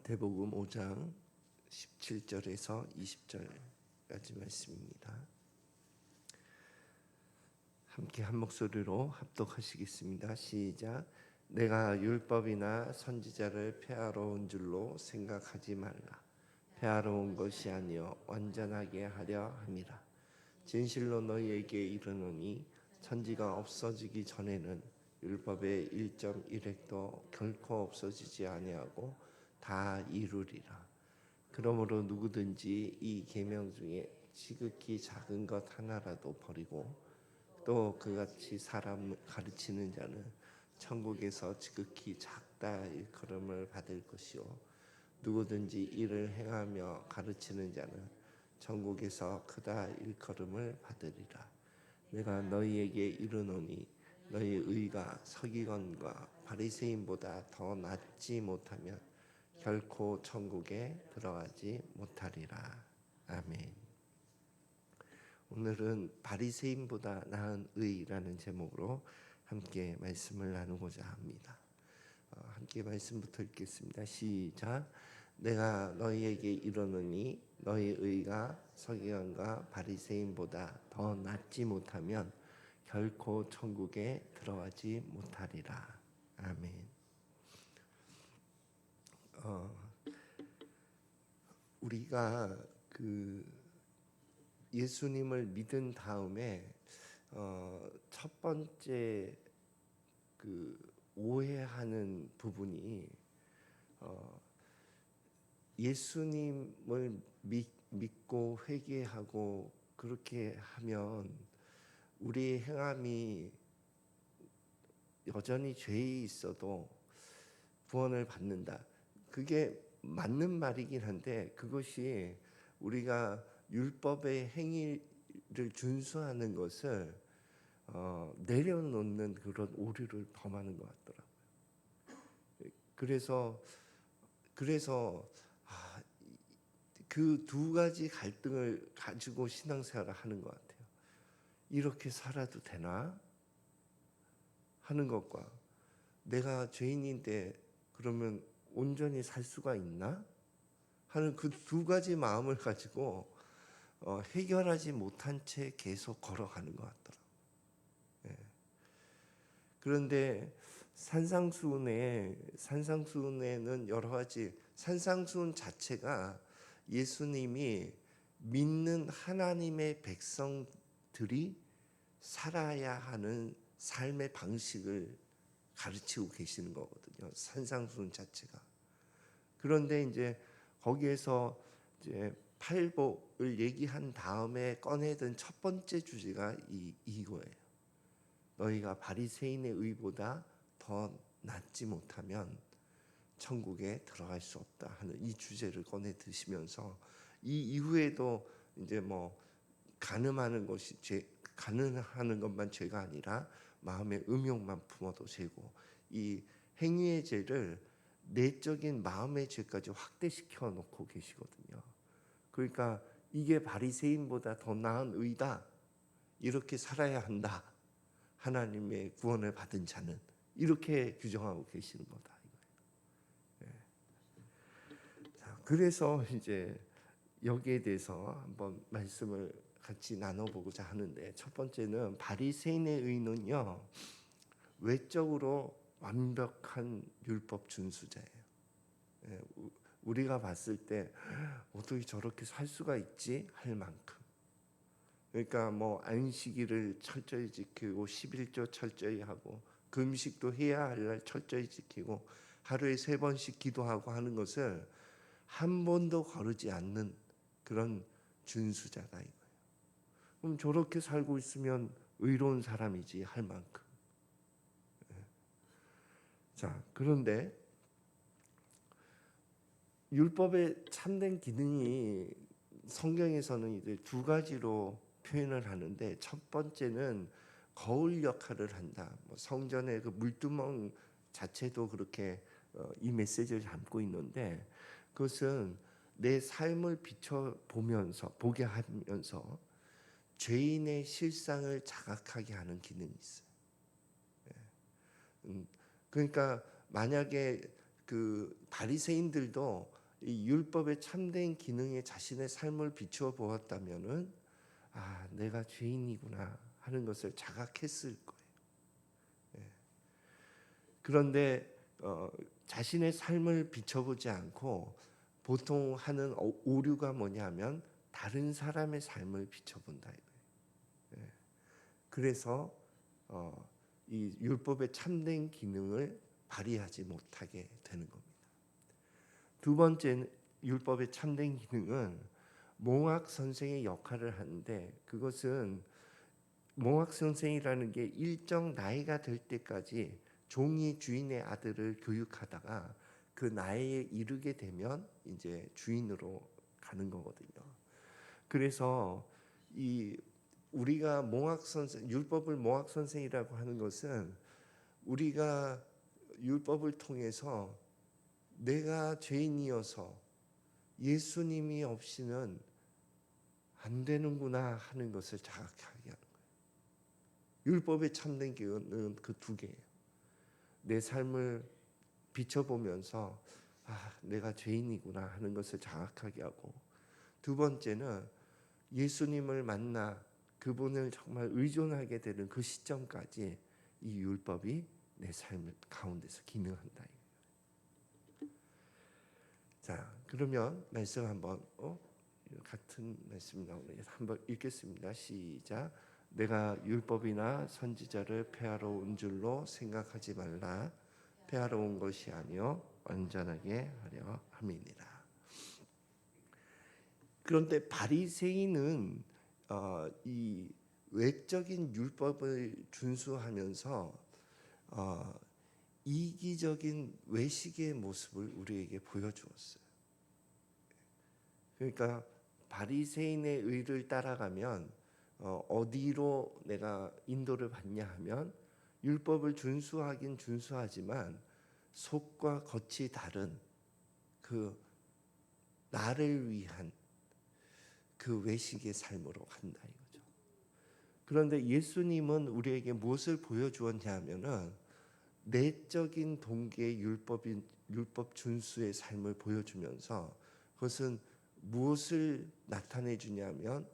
마태복음 5장 17절에서 20절까지 말씀입니다. 함께 한 목소리로 합독하시겠습니다. 시작. 내가 율법이나 선지자를 폐하러 온 줄로 생각하지 말라. 폐하러 온 것이 아니요 완전하게 하려 함이라. 진실로 너희에게 이르노니 천지가 없어지기 전에는 율법의 1.1획도 결코 없어지지 아니하고 다 이루리라. 그러므로 누구든지 이 계명 중에 지극히 작은 것 하나라도 버리고 또 그같이 사람 가르치는 자는 천국에서 지극히 작다 일컬음을 받을 것이요 누구든지 이를 행하며 가르치는 자는 천국에서 크다 일컬음을 받으리라. 내가 너희에게 이르노니 너희 의가 서기관과 바리새인보다 더 낫지 못하면 결코 천국에 들어가지 못하리라. 아멘. 오늘은 바리새인보다 나은 의라는 제목으로 함께 말씀을 나누고자 합니다. 함께 말씀부터 읽겠습니다. 시작. 내가 너희에게 이르노니 너희 의가 서기관과 바리새인보다 더 낫지 못하면 결코 천국에 들어가지 못하리라. 아멘. 우리가 예수님을 믿은 다음에 첫 번째 오해하는 부분이 예수님을 믿고 회개하고 그렇게 하면 우리의 행함이 여전히 죄에 있어도 구원을 받는다. 그게 맞는 말이긴 한데 그것이 우리가 율법의 행위를 준수하는 것을 내려놓는 그런 오류를 범하는 것 같더라고요. 그래서 그 두 가지 갈등을 가지고 신앙생활을 하는 것 같아요. 이렇게 살아도 되나 하는 것과 내가 죄인인데 그러면 온전히 살 수가 있나 하는 그 두 가지 마음을 가지고 해결하지 못한 채 계속 걸어가는 것 같더라고요. 예. 그런데 산상수훈에는 여러 가지 산상수훈 자체가 예수님이 믿는 하나님의 백성들이 살아야 하는 삶의 방식을 가르치고 계시는 거거든요. 산상수훈 자체가. 그런데 이제 거기에서 이제 팔복을 얘기한 다음에 꺼내든 첫 번째 주제가 이거예요. 너희가 바리새인의 의보다 더 낫지 못하면 천국에 들어갈 수 없다 하는 이 주제를 꺼내 드시면서 이 이후에도 이제 뭐 간음하는 것만 죄가 아니라 마음의 음욕만 품어도 죄고 이 행위의 죄를 내적인 마음의 죄까지 확대시켜 놓고 계시거든요. 그러니까 이게 바리새인보다 더 나은 의다. 이렇게 살아야 한다. 하나님의 구원을 받은 자는 이렇게 규정하고 계시는 거다. 네. 자, 그래서 이제 여기에 대해서 한번 말씀을 같이 나눠보고자 하는데 첫 번째는 바리새인의 의는요. 외적으로 완벽한 율법 준수자예요. 우리가 봤을 때 어떻게 저렇게 살 수가 있지 할 만큼. 그러니까 뭐 안식일을 철저히 지키고 11조 철저히 하고 금식도 해야 할 날 철저히 지키고 하루에 3번씩 기도하고 하는 것을 한 번도 거르지 않는 그런 준수자다 이거예요. 그럼 저렇게 살고 있으면 의로운 사람이지 할 만큼. 자, 그런데 율법의 참된 기능이 성경에서는 이제 두 가지로 표현을 하는데 첫 번째는 거울 역할을 한다. 성전의 그 물두멍 자체도 그렇게 이 메시지를 담고 있는데 그것은 내 삶을 보게 하면서 죄인의 실상을 자각하게 하는 기능이 있어요. 그러니까 만약에 그 바리새인들도 이 율법의 참된 기능에 자신의 삶을 비추어 보았다면은 내가 죄인이구나 하는 것을 자각했을 거예요. 그런데 자신의 삶을 비춰보지 않고 보통 하는 오류가 뭐냐면 다른 사람의 삶을 비춰본다 이거예요. 그래서 이 율법의 참된 기능을 발휘하지 못하게 되는 겁니다. 두 번째 율법의 참된 기능은 몽학 선생의 역할을 하는데, 그것은 몽학 선생이라는 게 일정 나이가 될 때까지 종이 주인의 아들을 교육하다가 그 나이에 이르게 되면 이제 주인으로 가는 거거든요. 그래서 이 우리가 몽학 선생, 율법을 몽학 선생이라고 하는 것은 우리가 율법을 통해서 내가 죄인이어서 예수님이 없이는 안 되는구나 하는 것을 자각하게 하는 거예요. 율법의 참된 기능은 그 두 개예요. 내 삶을 비춰보면서 내가 죄인이구나 하는 것을 자각하게 하고, 두 번째는 예수님을 만나 그분을 정말 의존하게 되는 그 시점까지 이 율법이 내 삶 가운데서 기능한다. 자, 그러면 말씀 한번 같은 말씀 나오네요. 한번 읽겠습니다. 시작. 내가 율법이나 선지자를 폐하러 온 줄로 생각하지 말라. 폐하러 온 것이 아니요 완전하게 하려 함이니라. 그런데 바리새인은 이 외적인 율법을 준수하면서 이기적인 외식의 모습을 우리에게 보여주었어요. 그러니까 바리새인의 의를 따라가면 어디로 내가 인도를 받냐 하면, 율법을 준수하긴 준수하지만 속과 겉이 다른 그 나를 위한 그 외식의 삶으로 간다 이거죠. 그런데 예수님은 우리에게 무엇을 보여주었냐 하면은 내적인 동기의 율법 준수의 삶을 보여주면서, 그것은 무엇을 나타내 주냐면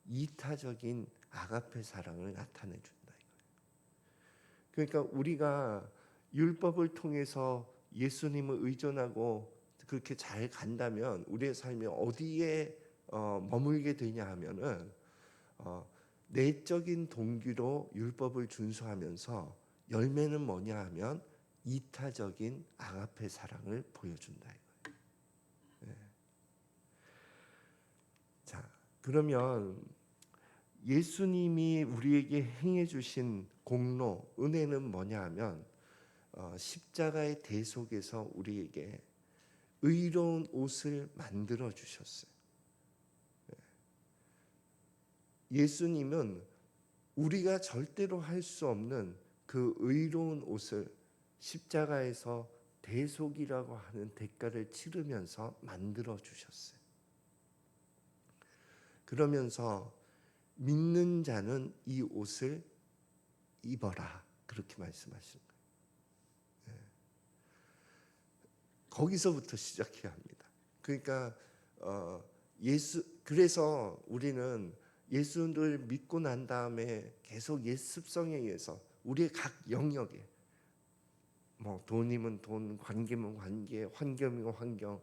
이타적인 아가페 사랑을 나타내 준다 이거예요. 그러니까 우리가 율법을 통해서 예수님을 의존하고 그렇게 잘 간다면 우리의 삶이 어디에 머물게 되냐 하면은 내적인 동기로 율법을 준수하면서 열매는 뭐냐 하면 이타적인 아가페 사랑을 보여준다 이거예요. 네. 자, 그러면 예수님이 우리에게 행해 주신 공로, 은혜는 뭐냐 하면 십자가의 대속에서 우리에게 의로운 옷을 만들어 주셨어요. 예수님은 우리가 절대로 할 수 없는 그 의로운 옷을 십자가에서 대속이라고 하는 대가를 치르면서 만들어 주셨어요. 그러면서 믿는 자는 이 옷을 입어라 그렇게 말씀하시는 거예요. 거기서부터 시작해야 합니다. 그러니까 그래서 우리는 예수를 믿고 난 다음에 계속 옛 습성에 의해서 우리의 각 영역에 돈이면 돈, 관계면 관계, 환경이면 환경,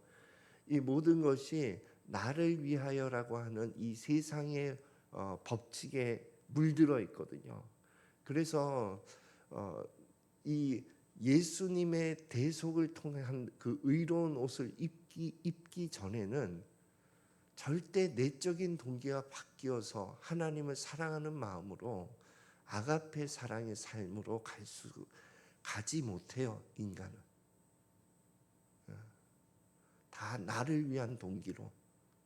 이 모든 것이 나를 위하여라고 하는 이 세상의 법칙에 물들어 있거든요. 그래서 이 예수님의 대속을 통한 그 의로운 옷을 입기 전에는 절대 내적인 동기가 바뀌어서 하나님을 사랑하는 마음으로 아가페 사랑의 삶으로 가지 못해요. 인간은 다 나를 위한 동기로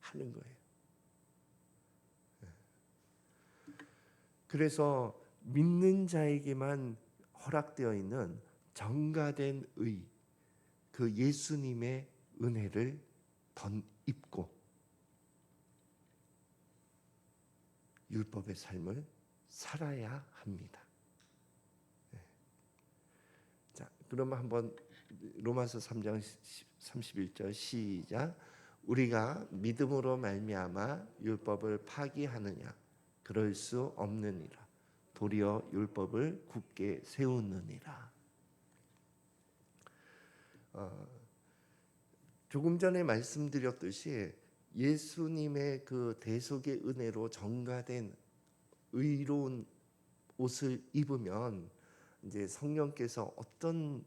하는 거예요. 그래서 믿는 자에게만 허락되어 있는 정가된 의, 그 예수님의 은혜를 입고 율법의 삶을 살아야 합니다. 자, 그러면 한번 로마서 3장 31절 시작. 우리가 믿음으로 말미암아 율법을 파기하느냐? 그럴 수 없느니라. 도리어 율법을 굳게 세우느니라. 조금 전에 말씀드렸듯이 예수님의 그 대속의 은혜로 전가된 의로운 옷을 입으면 이제 성령께서 어떤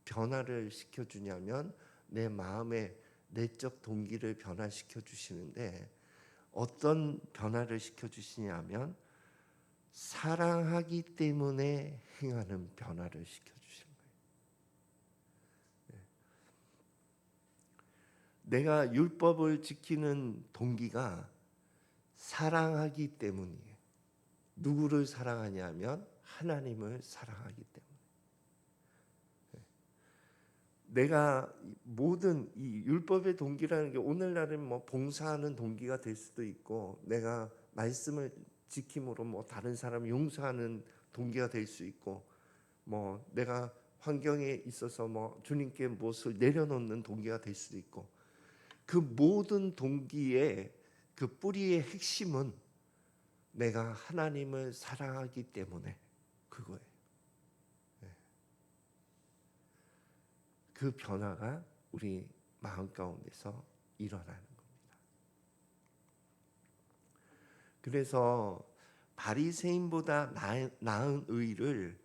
변화를 시켜주냐면 내 마음의 내적 동기를 변화시켜 주시는데, 어떤 변화를 시켜주시냐면 사랑하기 때문에 행하는 변화를 시켜주시는 거예요. 내가 율법을 지키는 동기가 사랑하기 때문이에요. 누구를 사랑하냐면 하나님을 사랑하기 때문에. 내가 모든 이 율법의 동기라는 게 오늘날은 뭐 봉사하는 동기가 될 수도 있고, 내가 말씀을 지킴으로 뭐 다른 사람 용서하는 동기가 될 수 있고, 뭐 내가 환경에 있어서 뭐 주님께 무엇을 내려놓는 동기가 될 수도 있고, 그 모든 동기의 그 뿌리의 핵심은 내가 하나님을 사랑하기 때문에 그거예요. 그 변화가 우리 마음 가운데서 일어나는 겁니다. 그래서 바리새인보다 나은 의를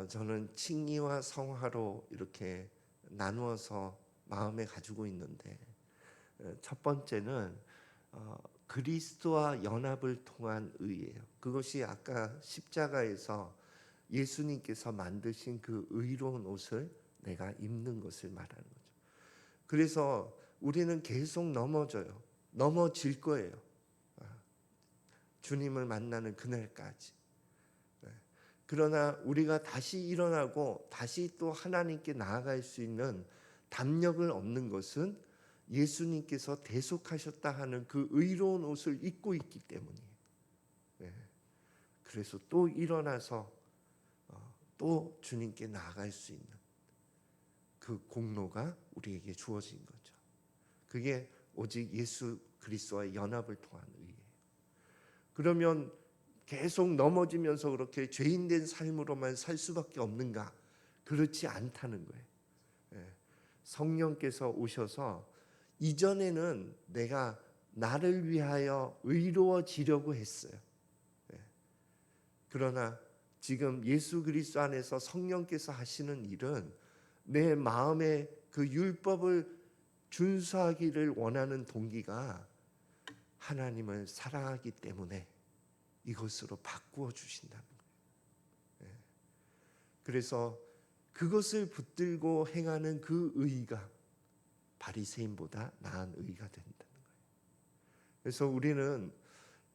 저는 칭의와 성화로 이렇게 나누어서 마음에 가지고 있는데, 첫 번째는 그리스도와 연합을 통한 의예요. 그것이 아까 십자가에서 예수님께서 만드신 그 의로운 옷을 내가 입는 것을 말하는 거죠. 그래서 우리는 계속 넘어져요. 넘어질 거예요. 주님을 만나는 그날까지. 그러나 우리가 다시 일어나고 다시 또 하나님께 나아갈 수 있는 담력을 얻는 것은 예수님께서 대속하셨다 하는 그 의로운 옷을 입고 있기 때문이에요. 그래서 또 일어나서 또 주님께 나아갈 수 있는 그 공로가 우리에게 주어진 거죠. 그게 오직 예수 그리스도와의 연합을 통한 의예요. 그러면 계속 넘어지면서 그렇게 죄인된 삶으로만 살 수밖에 없는가? 그렇지 않다는 거예요. 성령께서 오셔서 이전에는 내가 나를 위하여 의로워지려고 했어요. 그러나 지금 예수 그리스도 안에서 성령께서 하시는 일은 내 마음에 그 율법을 준수하기를 원하는 동기가 하나님을 사랑하기 때문에 이것으로 바꾸어 주신다는 거예요. 그래서 그것을 붙들고 행하는 그 의가 바리새인보다 나은 의가 된다는 거예요. 그래서 우리는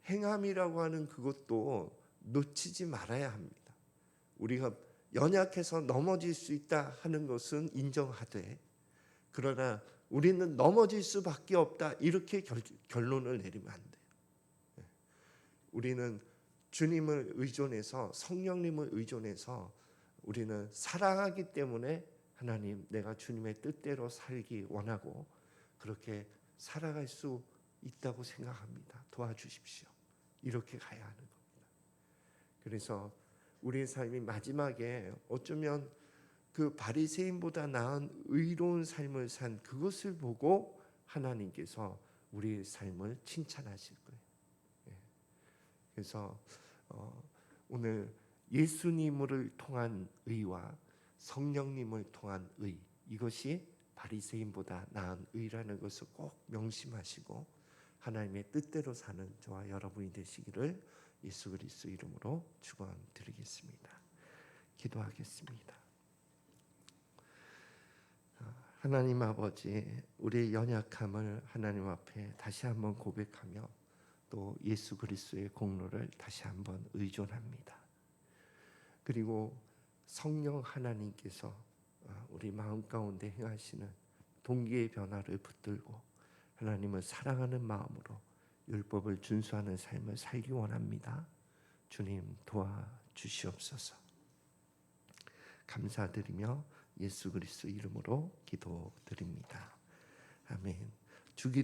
행함이라고 하는 그것도 놓치지 말아야 합니다. 우리가 연약해서 넘어질 수 있다 하는 것은 인정하되, 그러나 우리는 넘어질 수밖에 없다 이렇게 결론을 내리면 안 돼요. 우리는 주님을 의존해서, 성령님을 의존해서 우리는 사랑하기 때문에 하나님, 내가 주님의 뜻대로 살기 원하고 그렇게 살아갈 수 있다고 생각합니다. 도와주십시오. 이렇게 가야 하는 겁니다. 그래서 우리의 삶이 마지막에 어쩌면 그 바리새인보다 나은 의로운 삶을 산 그것을 보고 하나님께서 우리의 삶을 칭찬하실 거예요. 그래서 오늘 예수님을 통한 의와 성령님을 통한 의, 이것이 바리새인보다 나은 의라는 것을 꼭 명심하시고 하나님의 뜻대로 사는 저와 여러분이 되시기를 예수 그리스도 이름으로 축원드리겠습니다. 기도하겠습니다. 하나님 아버지, 우리의 연약함을 하나님 앞에 다시 한번 고백하며 또 예수 그리스도의 공로를 다시 한번 의존합니다. 그리고 성령 하나님께서 우리 마음 가운데 행하시는 동기의 변화를 붙들고 하나님을 사랑하는 마음으로 율법을 준수하는 삶을 살기 원합니다. 주님 도와주시옵소서. 감사드리며 예수 그리스도 이름으로 기도드립니다. 아멘. 주기